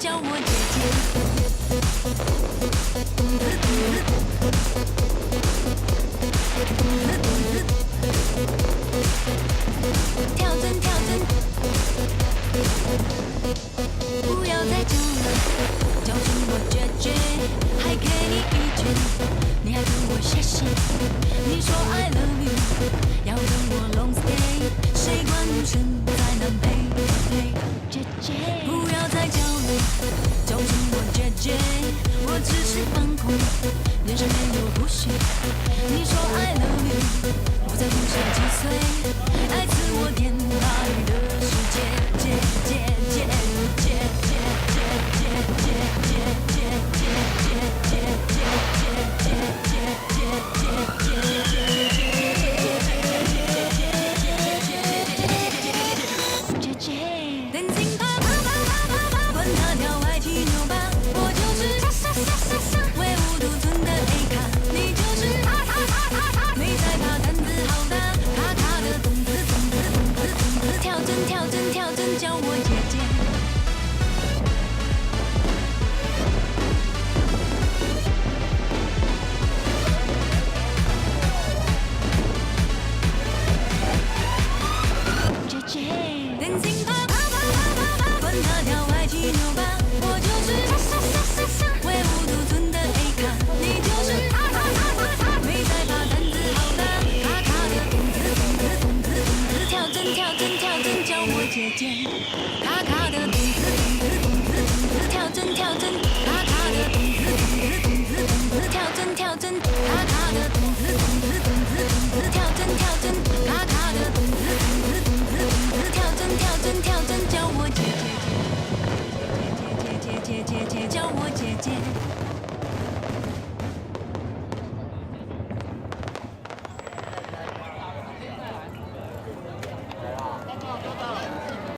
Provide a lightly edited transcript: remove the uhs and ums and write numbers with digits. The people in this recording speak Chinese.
叫我姐姐。跳针跳针，不要再叫了，叫声我姐姐，还给你一拳，你还跟我谢谢，你说 I love you， 要跟我 long stay， 谁管女生在南北，嘿，姐姐，不要再叫了，叫声我姐姐，我只是放空，人生没有不许，你说 I love you， 不在乎谁几岁，爱自我天大的。